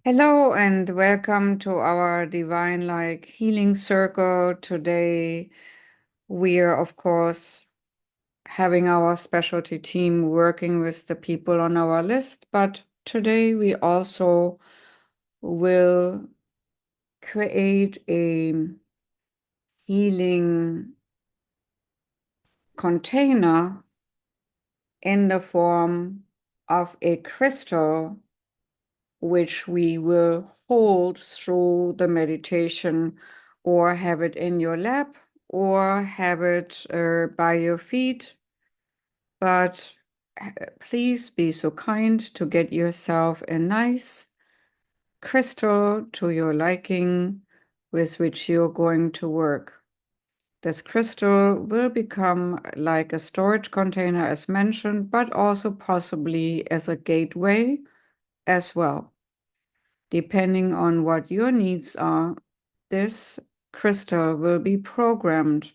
Hello and welcome to our Divine Like Healing Circle. Today, we are, of course, having our specialty team working with the people on our list, but today we also will create a healing container in the form of a crystal, which we will hold through the meditation or have it in your lap or have it by your feet. But please be so kind to get yourself a nice crystal to your liking with which you're going to work. This crystal will become like a storage container as mentioned, but also possibly as a gateway as well. Depending on what your needs are, this crystal will be programmed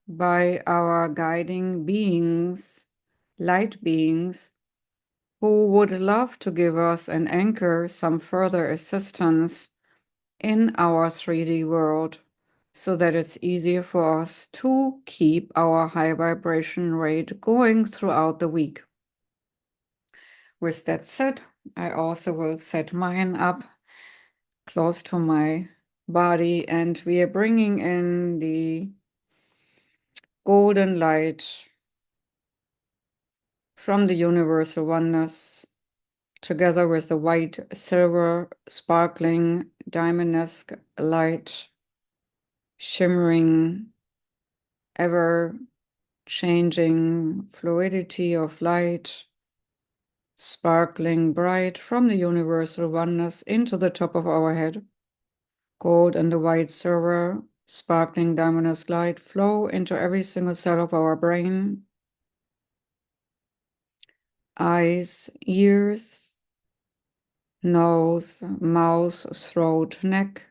by our guiding beings, light beings, who would love to give us an anchor, some further assistance in our 3D world, so that it's easier for us to keep our high vibration rate going throughout the week. With that said, I also will set mine up close to my body, and we are bringing in the golden light from the universal oneness together with the white, silver, sparkling, diamond-esque light, shimmering, ever-changing fluidity of light, sparkling bright from the universal oneness into the top of our head. Gold and the white silver, sparkling diamond-esque light flow into every single cell of our brain, eyes, ears, nose, mouth, throat, neck.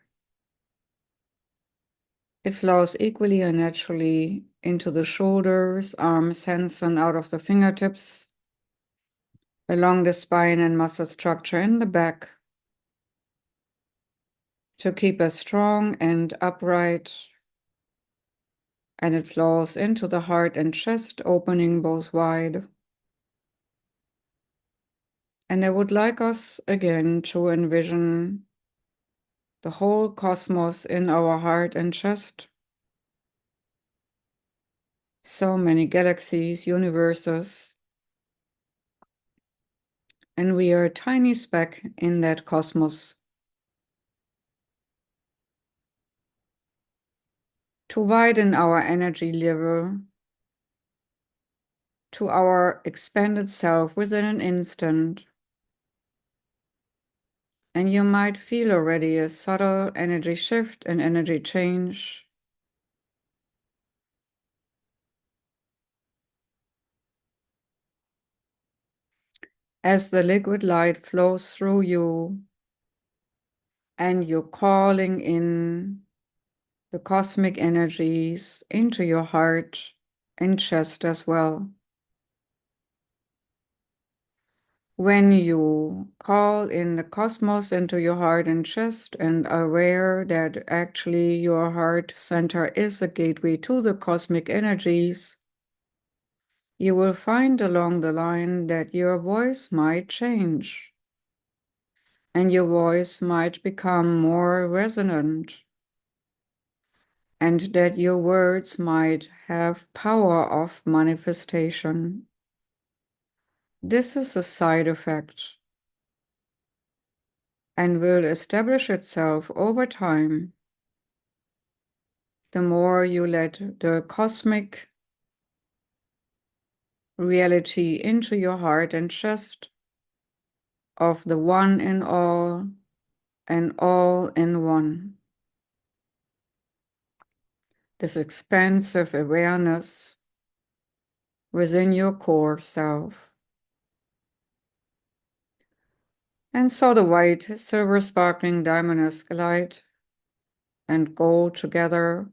It flows equally and naturally into the shoulders, arms, hands, and out of the fingertips, along the spine and muscle structure in the back, to keep us strong and upright. And it flows into the heart and chest, opening both wide. And I would like us again to envision the whole cosmos in our heart and chest. So many galaxies, universes, and we are a tiny speck in that cosmos. To widen our energy level to our expanded self within an instant. And you might feel already a subtle energy shift and energy change. As the liquid light flows through you and you're calling in the cosmic energies into your heart and chest as well. When you call in the cosmos into your heart and chest and are aware that actually your heart center is a gateway to the cosmic energies, you will find along the line that your voice might change and your voice might become more resonant, and that your words might have power of manifestation. This is a side effect and will establish itself over time. The more you let the cosmic reality into your heart and chest of the one in all and all in one. This expansive awareness within your core self. And so the white, silver, sparkling, diamond-esque light and gold together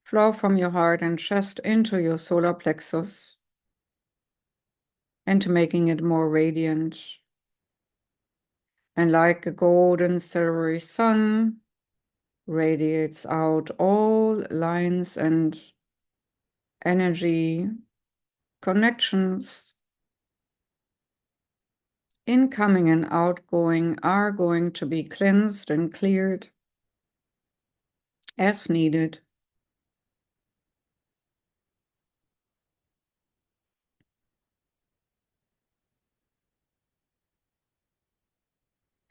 flow from your heart and chest into your solar plexus, and making it more radiant. And like a golden silvery sun, radiates out all lines and energy connections, incoming and outgoing, are going to be cleansed and cleared as needed.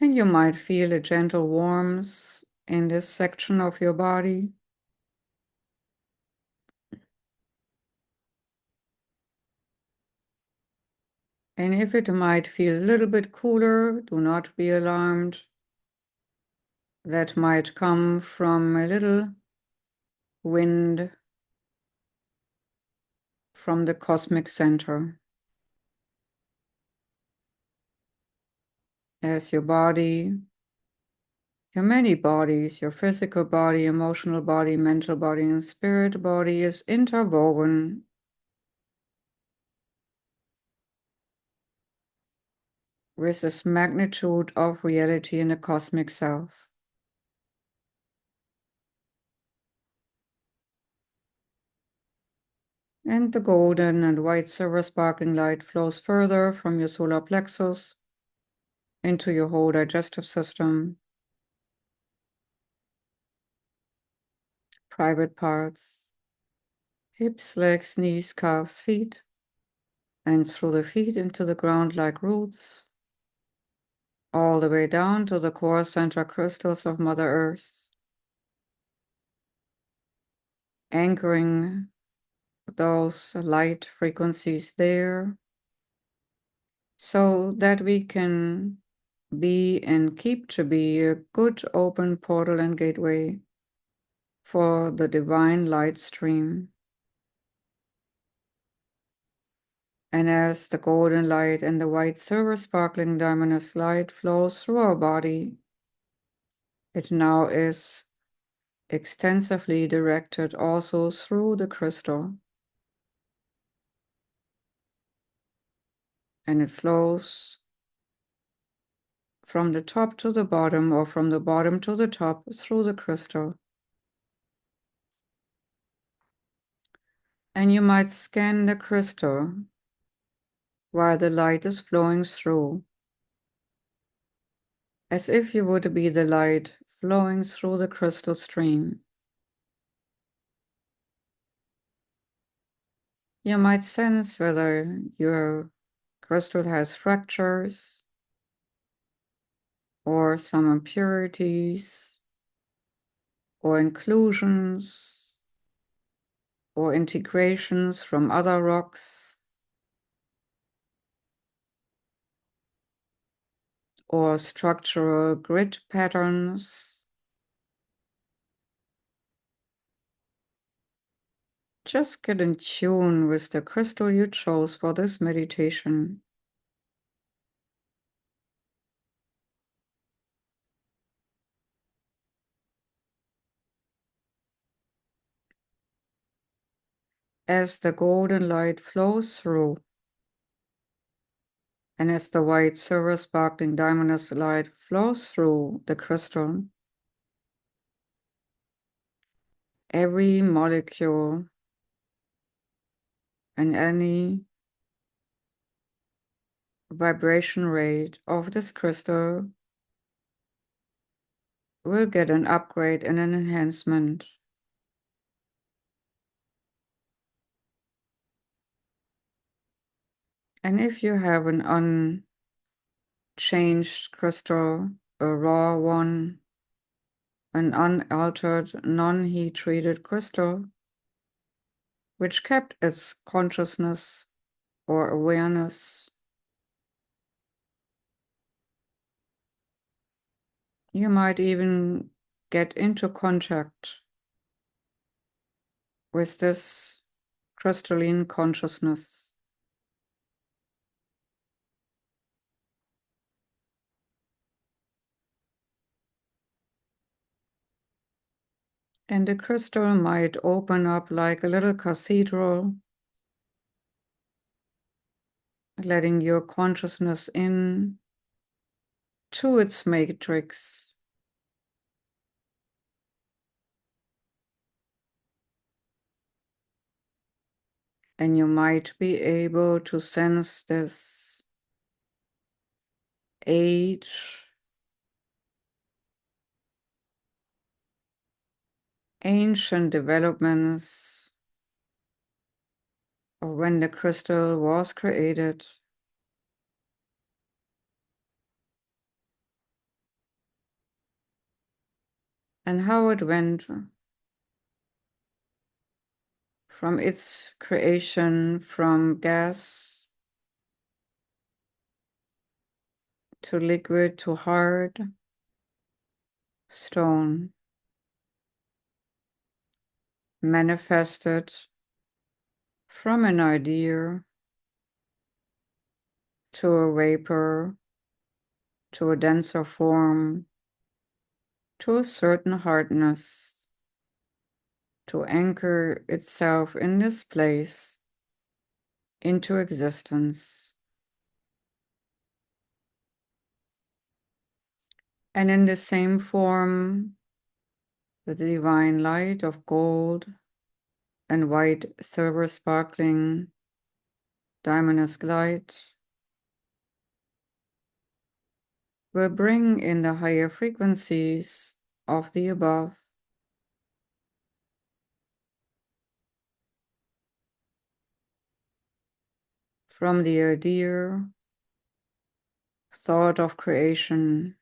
And you might feel a gentle warmth in this section of your body. And if it might feel a little bit cooler, do not be alarmed. That might come from a little wind from the cosmic center. As your body, your many bodies, your physical body, emotional body, mental body, and spirit body is interwoven with this magnitude of reality in the cosmic self. And the golden and white silver sparkling light flows further from your solar plexus into your whole digestive system, private parts, hips, legs, knees, calves, feet, and through the feet into the ground like roots, all the way down to the core center crystals of Mother Earth, anchoring those light frequencies there so that we can be and keep to be a good open portal and gateway for the divine light stream. And as the golden light and the white silver sparkling diamondous light flows through our body, it now is extensively directed also through the crystal. And it flows from the top to the bottom or from the bottom to the top through the crystal. And you might scan the crystal while the light is flowing through, as if you would be the light flowing through the crystal stream. You might sense whether your crystal has fractures or some impurities or inclusions or integrations from other rocks or structural grid patterns. Just get in tune with the crystal you chose for this meditation. As the golden light flows through, and as the white silver sparkling diamondous light flows through the crystal, every molecule and any vibration rate of this crystal will get an upgrade and an enhancement. And if you have an unchanged crystal, a raw one, an unaltered, non-heat treated crystal, which kept its consciousness or awareness, you might even get into contact with this crystalline consciousness. And the crystal might open up like a little cathedral, letting your consciousness in to its matrix. And you might be able to sense this age, ancient developments of when the crystal was created. And how it went from its creation from gas to liquid to hard stone, manifested from an idea to a vapor, to a denser form, to a certain hardness, to anchor itself in this place into existence. And in the same form, the divine light of gold and white silver sparkling diamondous light will bring in the higher frequencies of the above. From the idea, thought of creation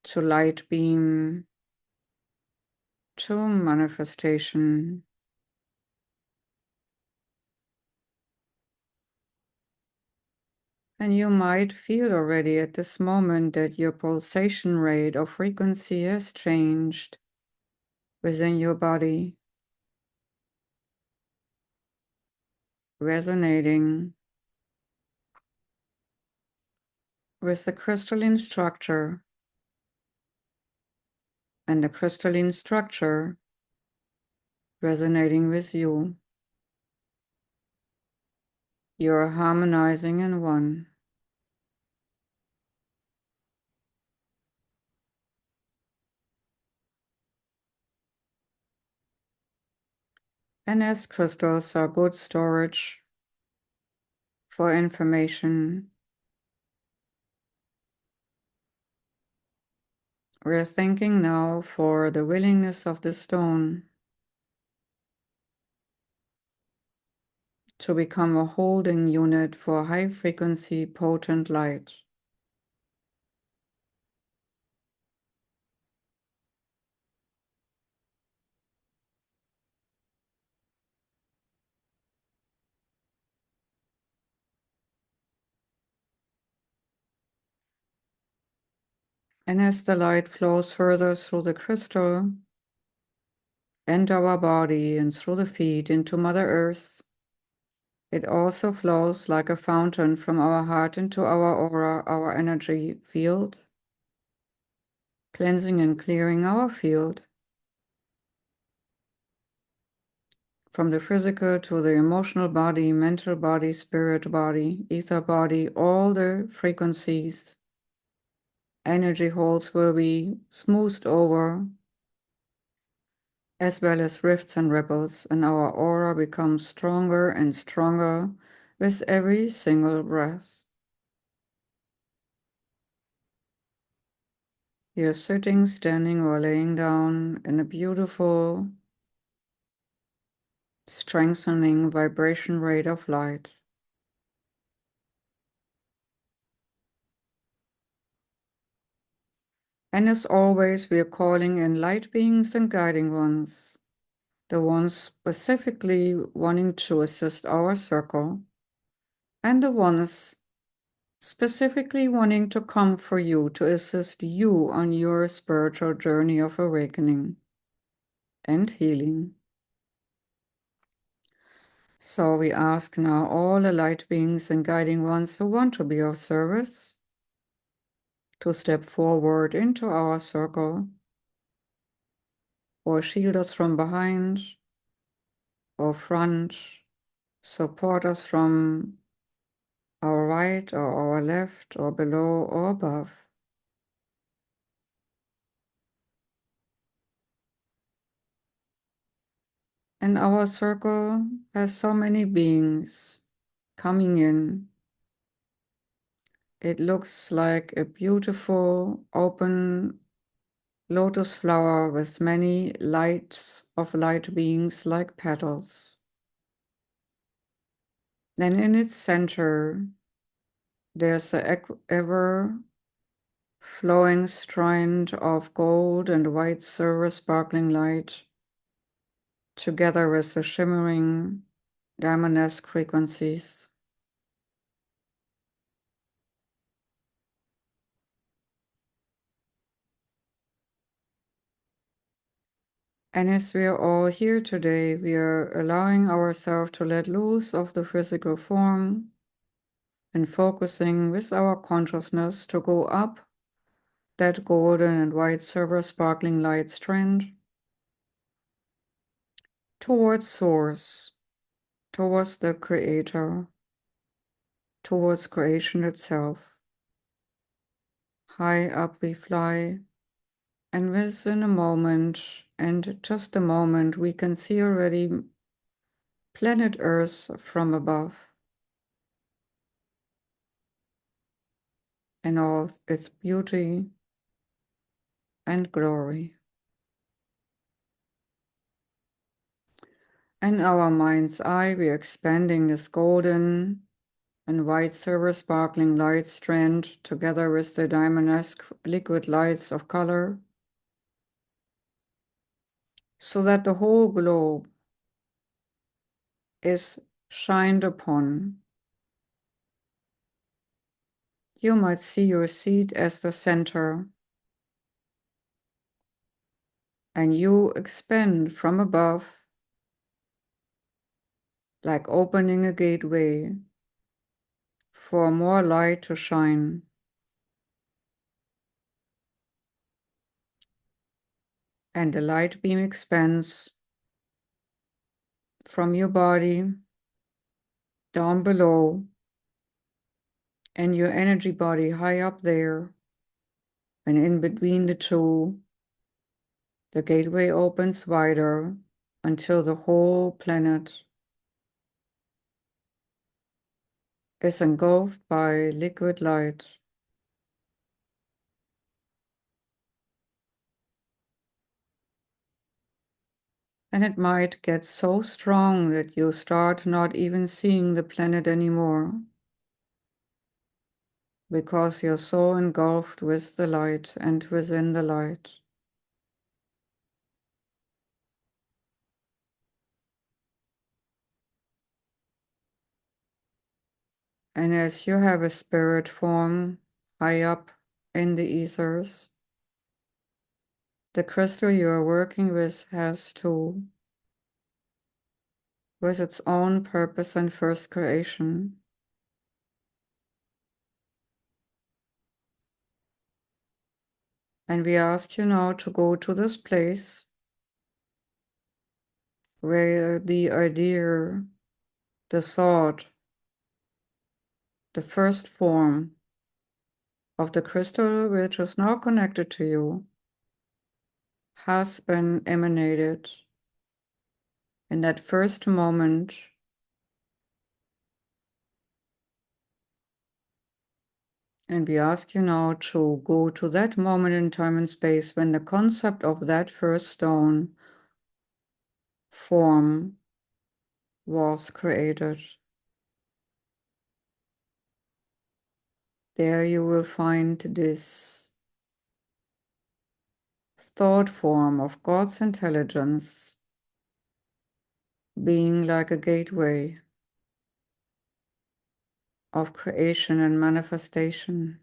to light beam to manifestation. And you might feel already at this moment that your pulsation rate or frequency has changed within your body, resonating with the crystalline structure, and the crystalline structure resonating with you. You're harmonizing in one. And as crystals are good storage for information, we're thanking now for the willingness of the stone to become a holding unit for high-frequency, potent light. And as the light flows further through the crystal and our body and through the feet into Mother Earth, it also flows like a fountain from our heart into our aura, our energy field, cleansing and clearing our field from the physical to the emotional body, mental body, spirit body, ether body, all the frequencies, energy holes will be smoothed over, as well as rifts and ripples, and our aura becomes stronger and stronger with every single breath. You're sitting, standing, or laying down in a beautiful, strengthening vibration rate of light. And as always, we are calling in light beings and guiding ones, the ones specifically wanting to assist our circle, and the ones specifically wanting to come for you to assist you on your spiritual journey of awakening and healing. So we ask now all the light beings and guiding ones who want to be of service to step forward into our circle, or shield us from behind or front, support us from our right or our left or below or above. And our circle has so many beings coming in. It looks like a beautiful open lotus flower with many lights of light beings like petals. Then in its center, there's the ever flowing strand of gold and white silver sparkling light, together with the shimmering diamond-esque frequencies. And as we are all here today, we are allowing ourselves to let loose of the physical form and focusing with our consciousness to go up that golden and white silver sparkling light strand towards Source, towards the Creator, towards creation itself. High up we fly, and within a moment, and just a moment, we can see already planet Earth from above in all its beauty and glory. In our mind's eye, we are expanding this golden and white silver sparkling light strand together with the diamond-esque liquid lights of color, so that the whole globe is shined upon. You might see your seat as the center, and you expand from above, like opening a gateway for more light to shine. And the light beam expands from your body down below, and your energy body high up there, and in between the two, the gateway opens wider until the whole planet is engulfed by liquid light. And it might get so strong that you start not even seeing the planet anymore, because you're so engulfed with the light and within the light. And as you have a spirit form high up in the ethers, the crystal you are working with has to, with its own purpose and first creation. And we ask you now to go to this place where the idea, the thought, the first form of the crystal which is now connected to you has been emanated in that first moment. And we ask you now to go to that moment in time and space when the concept of that first stone form was created. There you will find this thought form of God's intelligence being like a gateway of creation and manifestation.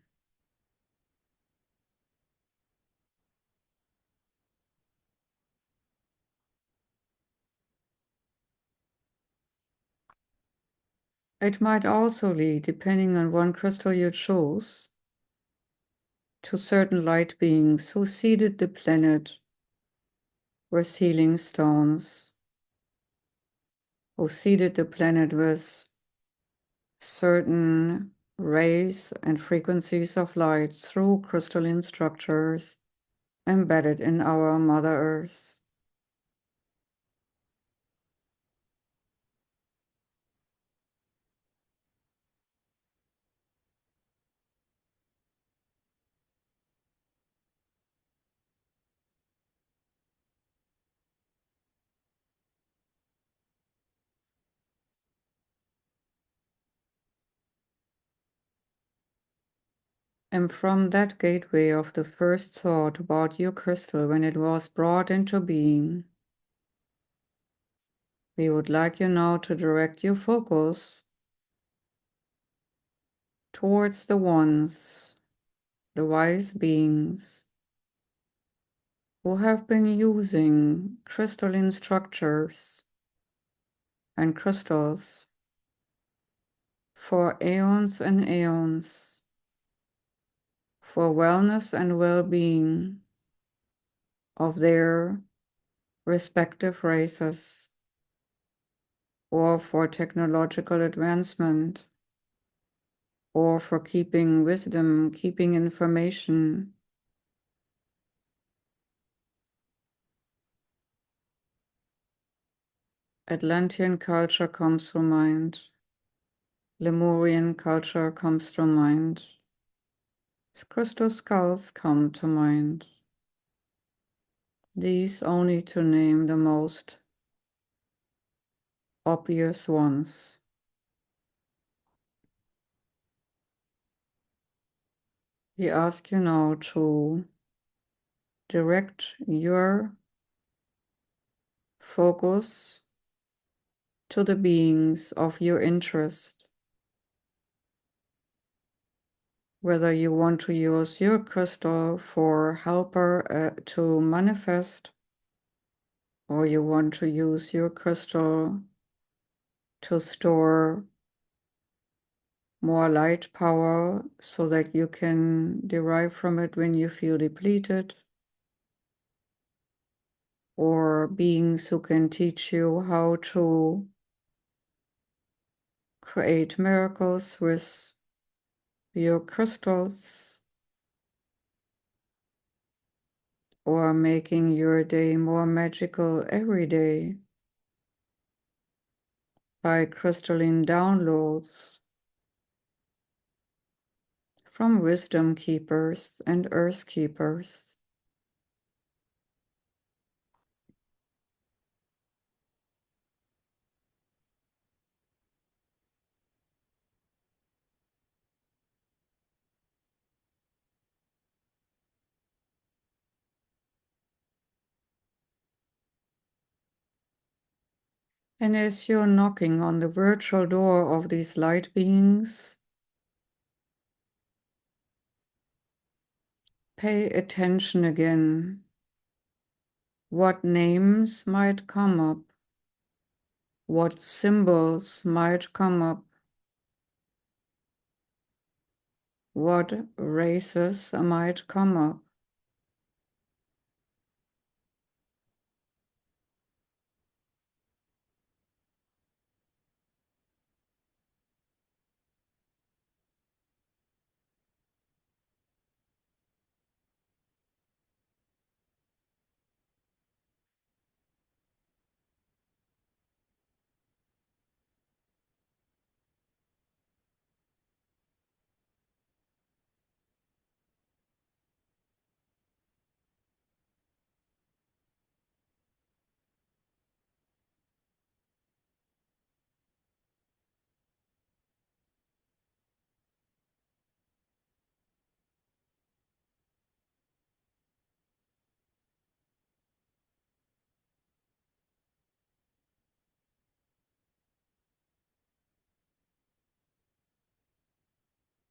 It might also lead, depending on one crystal you choose, to certain light beings who seeded the planet with healing stones, who seeded the planet with certain rays and frequencies of light through crystalline structures embedded in our Mother Earth. And from that gateway of the first thought about your crystal when it was brought into being, we would like you now to direct your focus towards the ones, the wise beings, who have been using crystalline structures and crystals for aeons and aeons, for wellness and well-being of their respective races, or for technological advancement, or for keeping wisdom, keeping information. Atlantean culture comes to mind. Lemurian culture comes to mind. Crystal skulls come to mind. These only to name the most obvious ones. We ask you now to direct your focus to the beings of your interest. Whether you want to use your crystal for helper to manifest, or you want to use your crystal to store more light power so that you can derive from it when you feel depleted, or beings who can teach you how to create miracles with your crystals, or making your day more magical every day by crystalline downloads from wisdom keepers and earth keepers. And as you're knocking on the virtual door of these light beings, pay attention again. What names might come up? What symbols might come up? What races might come up?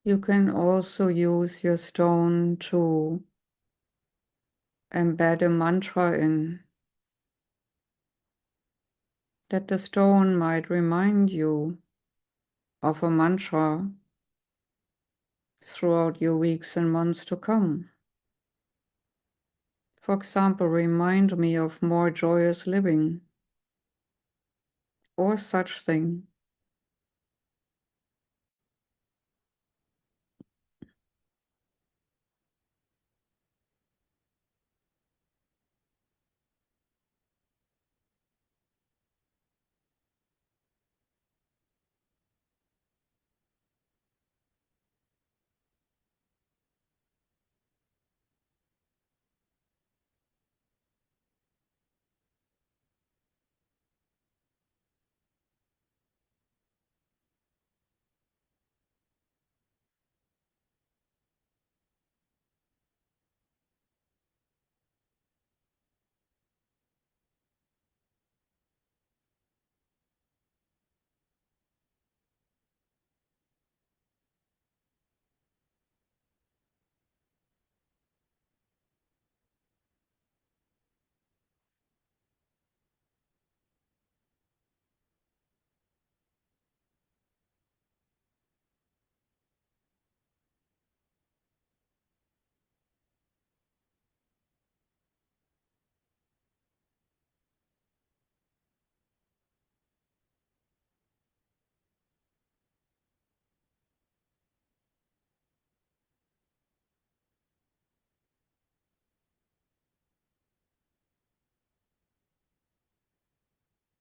You can also use your stone to embed a mantra in, that the stone might remind you of a mantra throughout your weeks and months to come. For example, remind me of more joyous living, or such thing.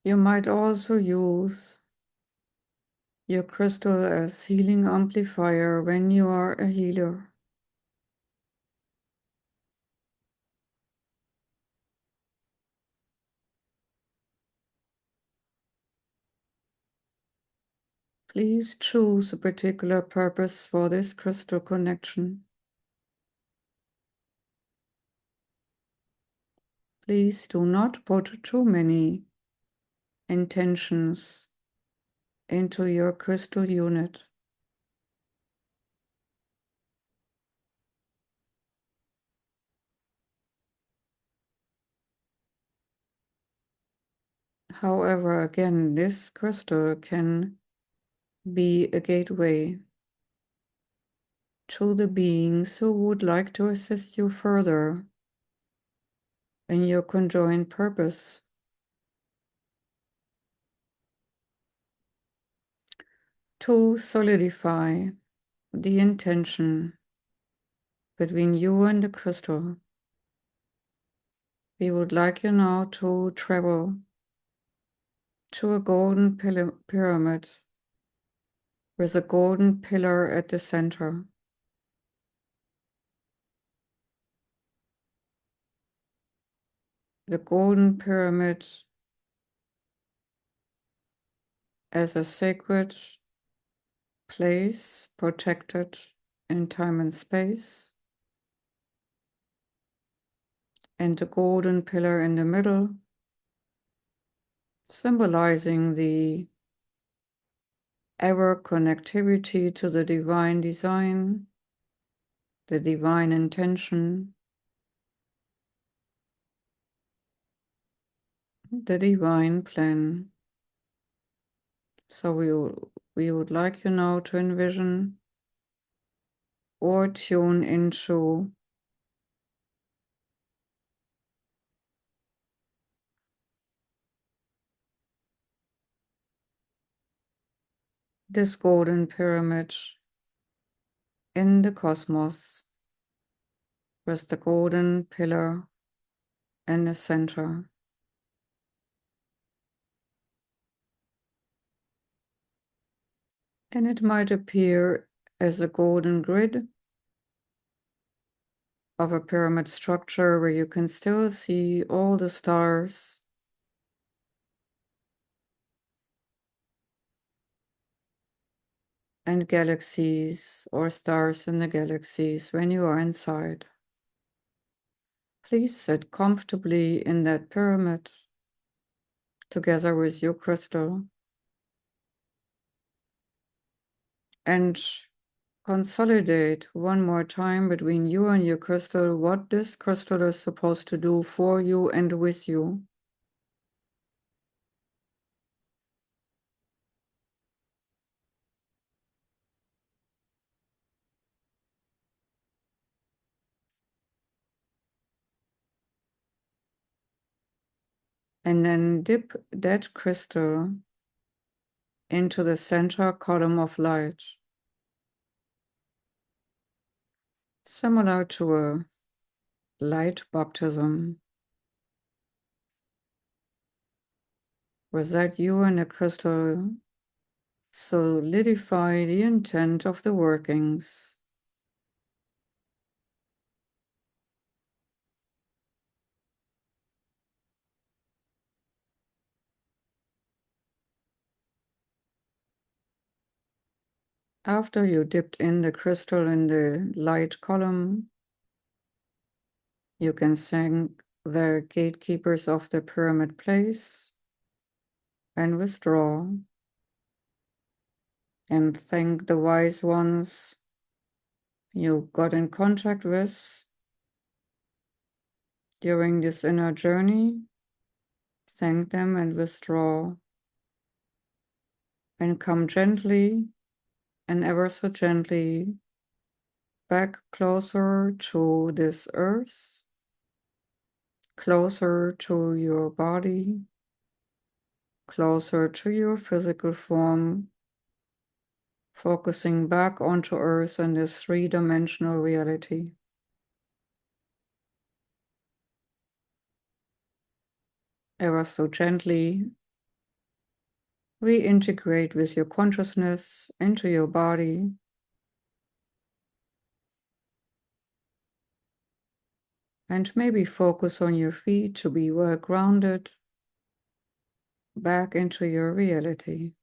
You might also use your crystal as healing amplifier when you are a healer. Please choose a particular purpose for this crystal connection. Please do not put too many intentions into your crystal unit. However, again, this crystal can be a gateway to the beings who would like to assist you further in your conjoined purpose. To solidify the intention between you and the crystal, we would like you now to travel to a golden pyramid with a golden pillar at the center. The golden pyramid as a sacred place protected in time and space, and the golden pillar in the middle, symbolizing the ever connectivity to the divine design, the divine intention, the divine plan. So we would like you now to envision or tune into this golden pyramid in the cosmos with the golden pillar in the center. And it might appear as a golden grid of a pyramid structure where you can still see all the stars and galaxies or stars in the galaxies when you are inside. Please sit comfortably in that pyramid together with your crystal and consolidate one more time between you and your crystal what this crystal is supposed to do for you and with you. And then dip that crystal into the center column of light, similar to a light baptism. With that, you and the crystal solidify the intent of the workings. After you dipped in the crystal in the light column, you can thank the gatekeepers of the pyramid place and withdraw, and thank the wise ones you got in contact with during this inner journey. Thank them and withdraw, and come gently and ever so gently back closer to this earth, closer to your body, closer to your physical form, focusing back onto earth and this three-dimensional reality. Ever so gently Reintegrate with your consciousness into your body. And maybe focus on your feet to be well grounded back into your reality.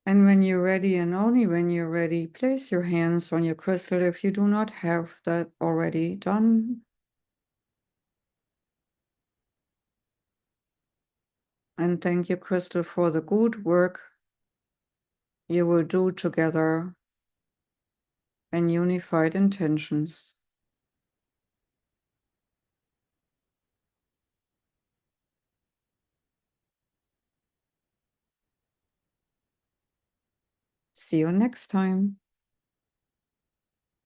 And when you're ready, and only when you're ready, place your hands on your crystal if you do not have that already done. And thank you, crystal, for the good work you will do together in unified intentions. See you next time.